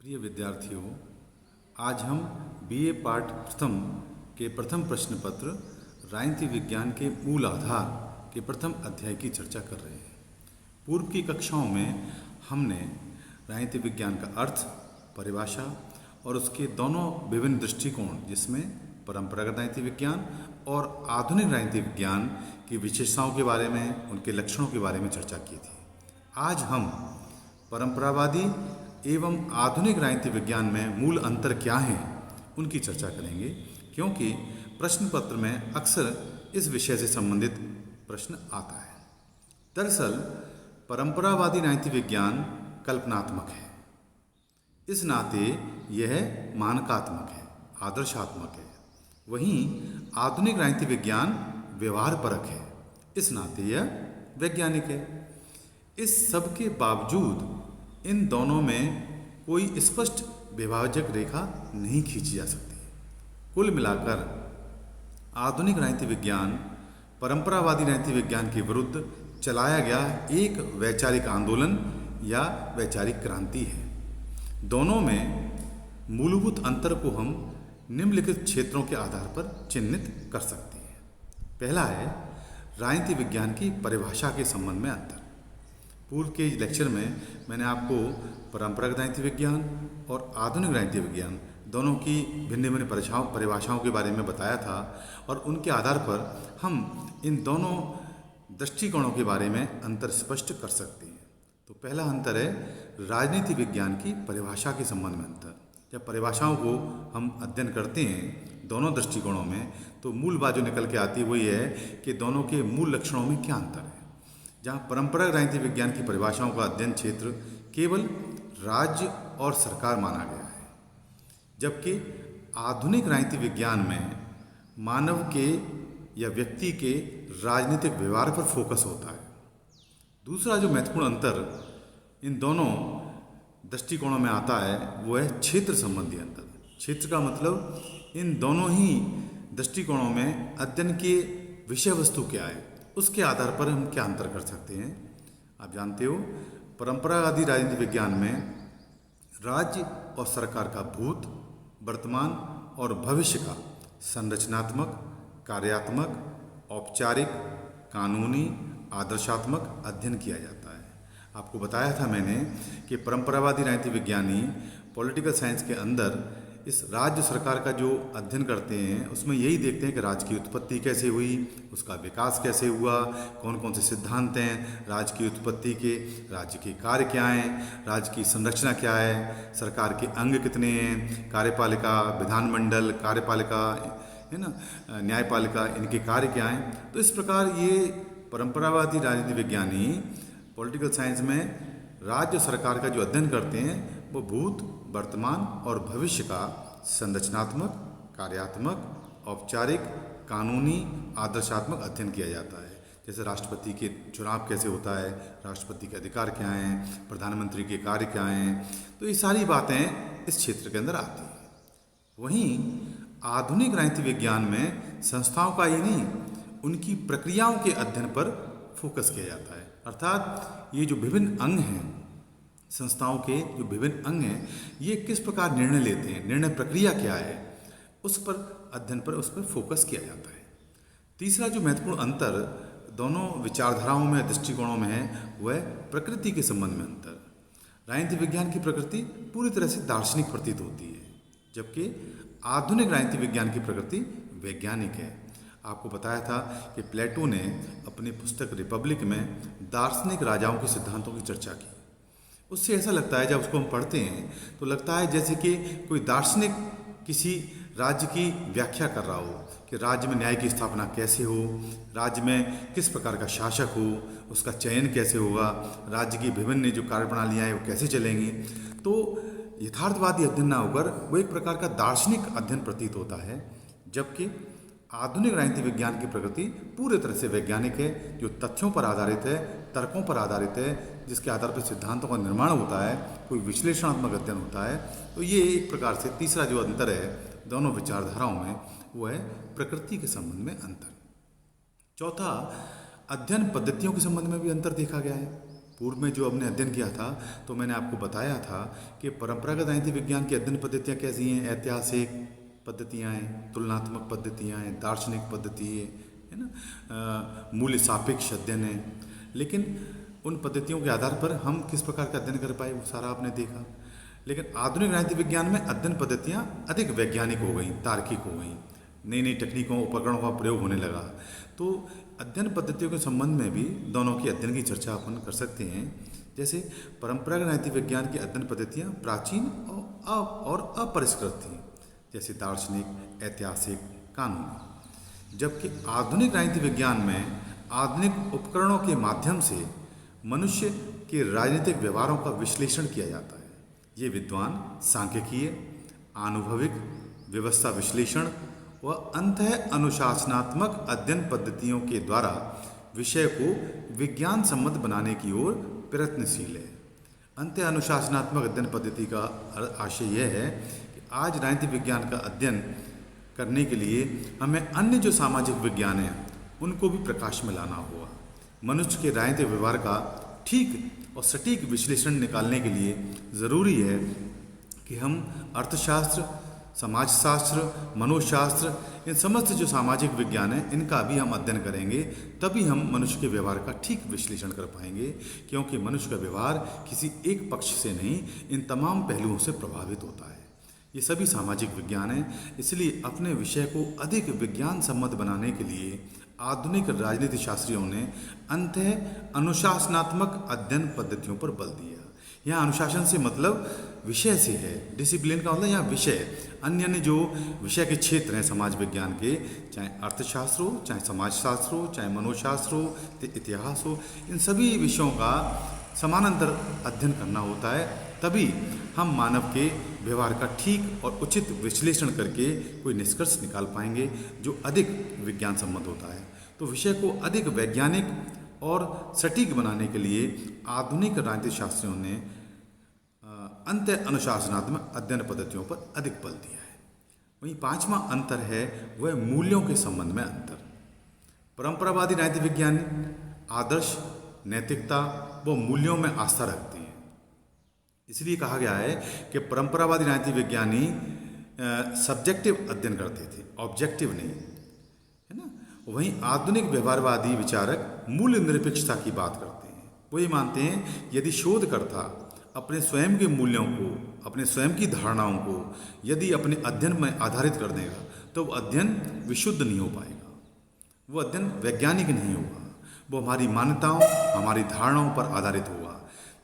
प्रिय विद्यार्थियों, आज हम बीए पाठ प्रथम के प्रथम प्रश्न पत्र राजनीति विज्ञान के मूल आधार के प्रथम अध्याय की चर्चा कर रहे हैं। पूर्व की कक्षाओं में हमने राजनीति विज्ञान का अर्थ, परिभाषा और उसके दोनों विभिन्न दृष्टिकोण जिसमें परंपरागत राजनीति विज्ञान और आधुनिक राजनीति विज्ञान की विशेषताओं के बारे में, उनके लक्षणों के बारे में चर्चा की थी। आज हम परंपरावादी एवं आधुनिक राजनीति विज्ञान में मूल अंतर क्या हैं उनकी चर्चा करेंगे, क्योंकि प्रश्न पत्र में अक्सर इस विषय से संबंधित प्रश्न आता है। दरअसल परंपरावादी राजनीति विज्ञान कल्पनात्मक है, इस नाते यह मानकात्मक है, आदर्शात्मक है। वहीं आधुनिक राजनीति विज्ञान व्यवहारपरक है, इस नाते यह वैज्ञानिक है। इस सब के बावजूद इन दोनों में कोई स्पष्ट विभाजक रेखा नहीं खींची जा सकती। कुल मिलाकर आधुनिक राजनीति विज्ञान परंपरावादी राजनीति विज्ञान के विरुद्ध चलाया गया एक वैचारिक आंदोलन या वैचारिक क्रांति है। दोनों में मूलभूत अंतर को हम निम्नलिखित क्षेत्रों के आधार पर चिह्नित कर सकते हैं। पहला है राजनीति विज्ञान की परिभाषा के संबंध में अंतर। पूर्व के लेक्चर में मैंने आपको परंपरागत राजनीति विज्ञान और आधुनिक राजनीति विज्ञान दोनों की भिन्न भिन्न परिभाषाओं के बारे में बताया था और उनके आधार पर हम इन दोनों दृष्टिकोणों के बारे में अंतर स्पष्ट कर सकते हैं। तो पहला अंतर है राजनीति विज्ञान की परिभाषा के संबंध में अंतर। जब परिभाषाओं को हम अध्ययन करते हैं दोनों दृष्टिकोणों में, तो मूल बात जो निकल के आती है वो ये है कि दोनों के मूल लक्षणों में क्या अंतर है। जहाँ परंपरागत राजनीति विज्ञान की परिभाषाओं का अध्ययन क्षेत्र केवल राज्य और सरकार माना गया है, जबकि आधुनिक राजनीति विज्ञान में मानव के या व्यक्ति के राजनीतिक व्यवहार पर फोकस होता है। दूसरा जो महत्वपूर्ण अंतर इन दोनों दृष्टिकोणों में आता है वो है क्षेत्र संबंधी अंतर। क्षेत्र का मतलब इन दोनों ही दृष्टिकोणों में अध्ययन के विषय वस्तु क्या है, उसके आधार पर हम क्या अंतर कर सकते हैं। आप जानते हो परंपरावादी राजनीति विज्ञान में राज्य और सरकार का भूत, वर्तमान और भविष्य का संरचनात्मक, कार्यात्मक, औपचारिक, कानूनी, आदर्शात्मक अध्ययन किया जाता है। आपको बताया था मैंने कि परंपरावादी राजनीति विज्ञानी पॉलिटिकल साइंस के अंदर इस राज्य सरकार का जो अध्ययन करते हैं उसमें यही देखते हैं कि राज्य की उत्पत्ति कैसे हुई, उसका विकास कैसे हुआ, कौन कौन से सिद्धांत हैं राज्य की उत्पत्ति के, राज्य के कार्य क्या हैं, राज्य की संरचना क्या है, सरकार के अंग कितने हैं, कार्यपालिका, विधानमंडल, कार्यपालिका है ना, न्यायपालिका, इनके कार्य क्या हैं। तो इस प्रकार ये परंपरावादी राजनीति विज्ञानी पॉलिटिकल साइंस में राज्य सरकार का जो अध्ययन करते हैं वो भूत, वर्तमान और भविष्य का संरचनात्मक, कार्यात्मक, औपचारिक, कानूनी, आदर्शात्मक अध्ययन किया जाता है। जैसे राष्ट्रपति के चुनाव कैसे होता है, राष्ट्रपति के अधिकार क्या हैं, प्रधानमंत्री के कार्य क्या हैं, तो ये सारी बातें इस क्षेत्र के अंदर आती हैं। वहीं आधुनिक राजनीति विज्ञान में संस्थाओं का ही नहीं, उनकी प्रक्रियाओं के अध्ययन पर फोकस किया जाता है। अर्थात ये जो विभिन्न अंग हैं, संस्थाओं के जो विभिन्न अंग हैं, ये किस प्रकार निर्णय लेते हैं, निर्णय प्रक्रिया क्या है, उस पर अध्ययन पर उस पर फोकस किया जाता है। तीसरा जो महत्वपूर्ण अंतर दोनों विचारधाराओं में, दृष्टिकोणों में है वह है प्रकृति के संबंध में अंतर। राजनीति विज्ञान की प्रकृति पूरी तरह से दार्शनिक प्रतीत होती है, जबकि आधुनिक राजनीति विज्ञान की प्रकृति वैज्ञानिक है। आपको बताया था कि प्लेटो ने अपनी पुस्तक रिपब्लिक में दार्शनिक राजाओं के सिद्धांतों की चर्चा की। उससे ऐसा लगता है, जब उसको हम पढ़ते हैं तो लगता है जैसे कि कोई दार्शनिक किसी राज्य की व्याख्या कर रहा हो कि राज्य में न्याय की स्थापना कैसे हो, राज्य में किस प्रकार का शासक हो, उसका चयन कैसे होगा, राज्य की विभिन्न जो कार्यप्रणालियाँ हैं वो कैसे चलेंगी। तो यथार्थवादी अध्ययन ना होकर वो एक प्रकार का दार्शनिक अध्ययन प्रतीत होता है, जबकि आधुनिक राजनीति विज्ञान की प्रकृति पूरे तरह से वैज्ञानिक है, जो तथ्यों पर आधारित है, तर्कों पर आधारित है, जिसके आधार पर सिद्धांतों का निर्माण होता है, कोई विश्लेषणात्मक अध्ययन होता है। तो ये एक प्रकार से तीसरा जो अंतर है दोनों विचारधाराओं में वो है प्रकृति के संबंध में अंतर। चौथा, अध्ययन पद्धतियों के संबंध में भी अंतर देखा गया है। पूर्व में जो हमने अध्ययन किया था तो मैंने आपको बताया था कि परंपरागत राजनीति विज्ञान की अध्ययन पद्धतियाँ कैसी हैं। ऐतिहासिक पद्धतियाँ हैं, तुलनात्मक पद्धतियाँ हैं, दार्शनिक पद्धति है ना, मूल्य सापेक्ष अध्ययन है। लेकिन उन पद्धतियों के आधार पर हम किस प्रकार का अध्ययन कर पाए वो सारा आपने देखा। लेकिन आधुनिक राजनीति विज्ञान में अध्ययन पद्धतियाँ अधिक वैज्ञानिक हो गई, तार्किक हो गई, नई नई तकनीकों उपकरणों का प्रयोग होने लगा। तो अध्ययन पद्धतियों के संबंध में भी दोनों की अध्ययन की चर्चा अपन कर सकते हैं। जैसे परंपरागत राजनीति विज्ञान की अध्ययन पद्धतियाँ प्राचीन और अपरिष्कृत थीं, जैसे दार्शनिक, ऐतिहासिक, कानूनी। जबकि आधुनिक राजनीति विज्ञान में आधुनिक उपकरणों के माध्यम से मनुष्य के राजनीतिक व्यवहारों का विश्लेषण किया जाता है। ये विद्वान सांख्यिकीय, आनुभविक, व्यवस्था विश्लेषण व अंतः अनुशासनात्मक अध्ययन पद्धतियों के द्वारा विषय को विज्ञान सम्मत बनाने की ओर प्रयत्नशील है। अंतः अनुशासनात्मक अध्ययन पद्धति का आशय यह है कि आज राजनीति विज्ञान का अध्ययन करने के लिए हमें अन्य जो सामाजिक विज्ञान हैं उनको भी प्रकाश में लाना होगा। मनुष्य के राजनीतिक व्यवहार का ठीक और सटीक विश्लेषण निकालने के लिए ज़रूरी है कि हम अर्थशास्त्र, समाजशास्त्र, मनोशास्त्र, इन समस्त जो सामाजिक विज्ञान है इनका भी हम अध्ययन करेंगे, तभी हम मनुष्य के व्यवहार का ठीक विश्लेषण कर पाएंगे। क्योंकि मनुष्य का व्यवहार किसी एक पक्ष से नहीं, इन तमाम पहलुओं से प्रभावित होता है। ये सभी सामाजिक विज्ञान हैं। इसलिए अपने विषय को अधिक विज्ञान सम्मत बनाने के लिए आधुनिक राजनीति शास्त्रियों ने अंतः अनुशासनात्मक अध्ययन पद्धतियों पर बल दिया। यहाँ अनुशासन से मतलब विषय से है, डिसिप्लिन का मतलब यहाँ विषय। अन्य जो विषय के क्षेत्र हैं समाज विज्ञान के, चाहे अर्थशास्त्र हो, चाहे समाजशास्त्र हो, चाहे मनोशास्त्र हो, इतिहास हो, इन सभी विषयों का समानांतर अध्ययन करना होता है। तभी हम मानव के व्यवहार का ठीक और उचित विश्लेषण करके कोई निष्कर्ष निकाल पाएंगे जो अधिक विज्ञान सम्मत होता है। तो विषय को अधिक वैज्ञानिक और सटीक बनाने के लिए आधुनिक राजनीति शास्त्रियों ने अंतः अनुशासनात्मक अध्ययन पद्धतियों पर अधिक बल दिया है। वहीं पांचवा अंतर है वह मूल्यों के संबंध में अंतर। परंपरावादी राजनीति विज्ञान आदर्श, नैतिकता व मूल्यों में आस्था रखते हैं। इसलिए कहा गया है कि परंपरावादी राजनीति विज्ञानी सब्जेक्टिव अध्ययन करते थे, ऑब्जेक्टिव नहीं, है ना। वहीं आधुनिक व्यवहारवादी विचारक मूल्य निरपेक्षता की बात करते हैं। वो ये मानते हैं यदि शोधकर्ता अपने स्वयं के मूल्यों को, अपने स्वयं की धारणाओं को यदि अपने अध्ययन में आधारित कर देगा तो वो अध्ययन विशुद्ध नहीं हो पाएगा, वो अध्ययन वैज्ञानिक नहीं होगा, वो हमारी मान्यताओं, हमारी धारणाओं पर आधारित होगा।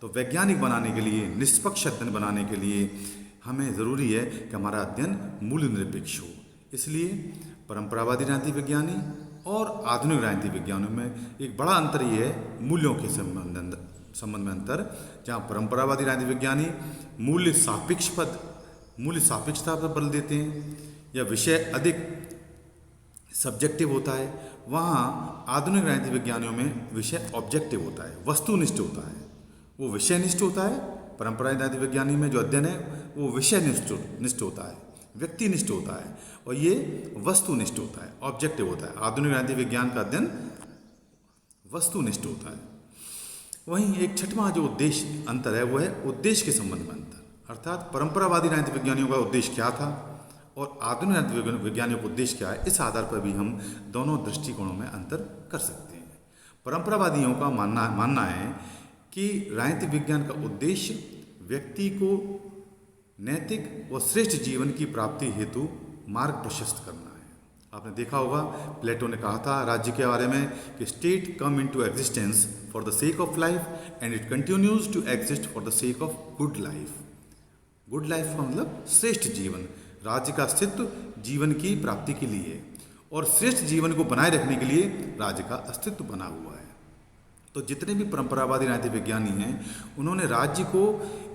तो वैज्ञानिक बनाने के लिए, निष्पक्ष अध्ययन बनाने के लिए हमें ज़रूरी है कि हमारा अध्ययन मूल्य निरपेक्ष हो। इसलिए परंपरावादी राजनीति विज्ञानी और आधुनिक राजनीति विज्ञानों में एक बड़ा अंतर ये है मूल्यों के संबंध में अंतर। जहाँ परंपरावादी राजनीति विज्ञानी मूल्य सापेक्षता पर बल देते हैं या विषय अधिक सब्जेक्टिव होता है, वहाँ आधुनिक राजनीति विज्ञानियों में विषय ऑब्जेक्टिव होता है, वस्तुनिष्ठ होता है। वो विषयनिष्ठ होता है, परंपरावादी राजनीति विज्ञानी में जो अध्ययन है वो विषयनिष्ठ होता है, व्यक्तिनिष्ठ होता है, और ये वस्तुनिष्ठ होता है, ऑब्जेक्टिव होता है। आधुनिक राजनीति विज्ञान का अध्ययन वस्तुनिष्ठ होता है। वहीं एक छठवां जो उद्देश्य अंतर है वो है उद्देश्य के संबंध में अंतर। अर्थात परंपरावादी राजनीति विज्ञानियों का उद्देश्य क्या था और आधुनिक राजनीति विज्ञानियों का उद्देश्य क्या है, इस आधार पर भी हम दोनों दृष्टिकोणों में अंतर कर सकते हैं। परंपरावादियों का मानना है कि राजनीतिक विज्ञान का उद्देश्य व्यक्ति को नैतिक व श्रेष्ठ जीवन की प्राप्ति हेतु मार्ग प्रशस्त करना है। आपने देखा होगा प्लेटो ने कहा था राज्य के बारे में कि state come into existence for the sake of life and it continues to exist for the sake of good life. Good life का मतलब श्रेष्ठ जीवन। राज्य का अस्तित्व जीवन की प्राप्ति के लिए और श्रेष्ठ जीवन को बनाए रखने के लिए राज्य का अस्तित्व बना हुआ है। तो जितने भी परंपरावादी राजनीति विज्ञानी हैं उन्होंने राज्य को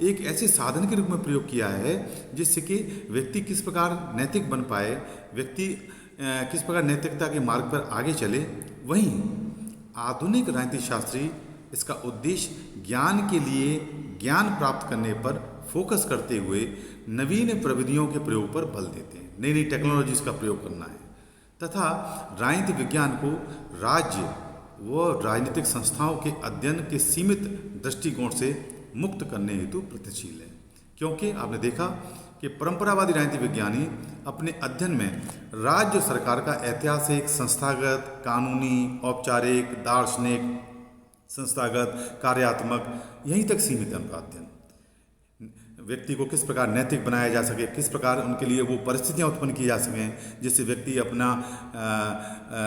एक ऐसे साधन के रूप में प्रयोग किया है जिससे कि व्यक्ति किस प्रकार नैतिक बन पाए, व्यक्ति किस प्रकार नैतिकता के मार्ग पर आगे चले। वहीं आधुनिक राजनीति शास्त्री इसका उद्देश्य ज्ञान के लिए ज्ञान प्राप्त करने पर फोकस करते हुए नवीन प्रविधियों के प्रयोग पर बल देते हैं। नई नई टेक्नोलॉजीज का प्रयोग करना है तथा राजनीति विज्ञान को राज्य वह राजनीतिक संस्थाओं के अध्ययन के सीमित दृष्टिकोण से मुक्त करने हेतु प्रयत्नशील है। क्योंकि आपने देखा कि परंपरावादी राजनीति विज्ञानी अपने अध्ययन में राज्य सरकार का ऐतिहासिक, संस्थागत, कानूनी, औपचारिक, दार्शनिक, संस्थागत, कार्यात्मक यहीं तक सीमित है उनका अध्ययन। व्यक्ति को किस प्रकार नैतिक बनाया जा सके, किस प्रकार उनके लिए वो परिस्थितियाँ उत्पन्न की जा सकें जिससे व्यक्ति अपना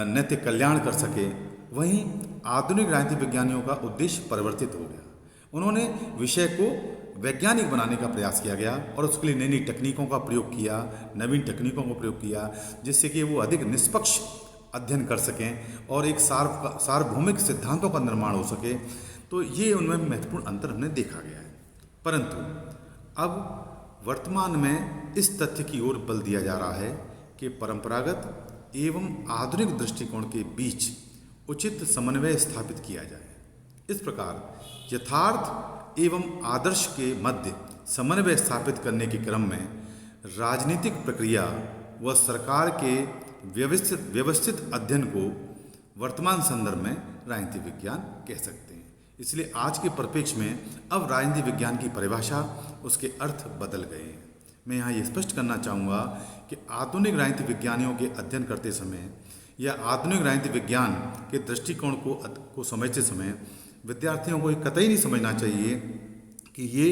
नैतिक कल्याण कर सके। वहीं आधुनिक राजनीति विज्ञानियों का उद्देश्य परिवर्तित हो गया। उन्होंने विषय को वैज्ञानिक बनाने का प्रयास किया गया और उसके लिए नई नई तकनीकों का प्रयोग किया, नवीन तकनीकों का प्रयोग किया, जिससे कि वो अधिक निष्पक्ष अध्ययन कर सकें और एक सार्वभौमिक सिद्धांतों का निर्माण हो सके। तो ये उनमें महत्वपूर्ण अंतर हमने देखा गया है। परंतु अब वर्तमान में इस तथ्य की ओर बल दिया जा रहा है कि परंपरागत एवं आधुनिक दृष्टिकोण के बीच उचित समन्वय स्थापित किया जाए। इस प्रकार यथार्थ एवं आदर्श के मध्य समन्वय स्थापित करने के क्रम में राजनीतिक प्रक्रिया व सरकार के व्यवस्थित अध्ययन को वर्तमान संदर्भ में राजनीति विज्ञान कह सकते हैं। इसलिए आज के परिप्रेक्ष्य में अब राजनीति विज्ञान की परिभाषा, उसके अर्थ बदल गए हैं। मैं यहाँ ये स्पष्ट करना चाहूँगा कि आधुनिक राजनीति विज्ञानियों के अध्ययन करते समय या आधुनिक राजनीति विज्ञान के दृष्टिकोण को समझते समय विद्यार्थियों को ये कतई नहीं समझना चाहिए कि ये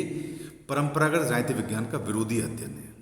परंपरागत राजनीति विज्ञान का विरोधी अध्ययन है।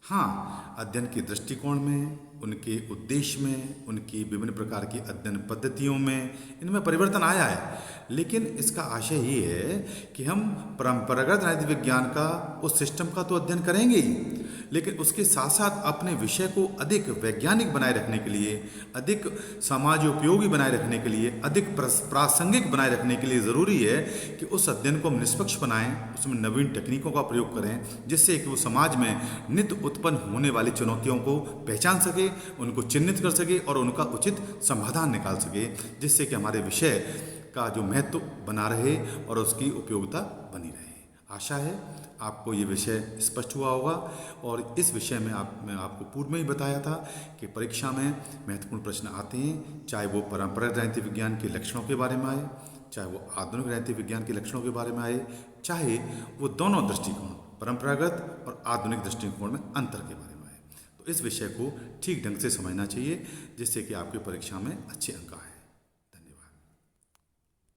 हाँ, अध्ययन के दृष्टिकोण में, उनके उद्देश्य में, उनकी विभिन्न प्रकार की अध्ययन पद्धतियों में इनमें परिवर्तन आया है, लेकिन इसका आशय ये है कि हम परंपरागत राजनीति विज्ञान का उस सिस्टम का तो अध्ययन करेंगे ही, लेकिन उसके साथ साथ अपने विषय को अधिक वैज्ञानिक बनाए रखने के लिए, अधिक समाज उपयोगी बनाए रखने के लिए, अधिक प्रासंगिक बनाए रखने के लिए ज़रूरी है कि उस अध्ययन को हम निष्पक्ष बनाएं, उसमें नवीन तकनीकों का प्रयोग करें, जिससे कि वो समाज में नित्य उत्पन्न होने वाली चुनौतियों को पहचान सके, उनको चिन्हित कर सके और उनका उचित समाधान निकाल सके, जिससे कि हमारे विषय का जो महत्व बना रहे और उसकी उपयोगिता बनी रहे। आशा है आपको ये विषय स्पष्ट हुआ होगा। और इस विषय में मैं आपको पूर्व में ही बताया था कि परीक्षा में महत्वपूर्ण प्रश्न आते हैं, चाहे वो परंपरागत राजनीति विज्ञान के लक्षणों के बारे में आए, चाहे वो आधुनिक राजनीति विज्ञान के लक्षणों के बारे में आए, चाहे वो दोनों दृष्टिकोण परंपरागत और आधुनिक दृष्टिकोण में अंतर के बारे में आए। तो इस विषय को ठीक ढंग से समझना चाहिए, जिससे कि आपकी परीक्षा में अच्छे अंक आए।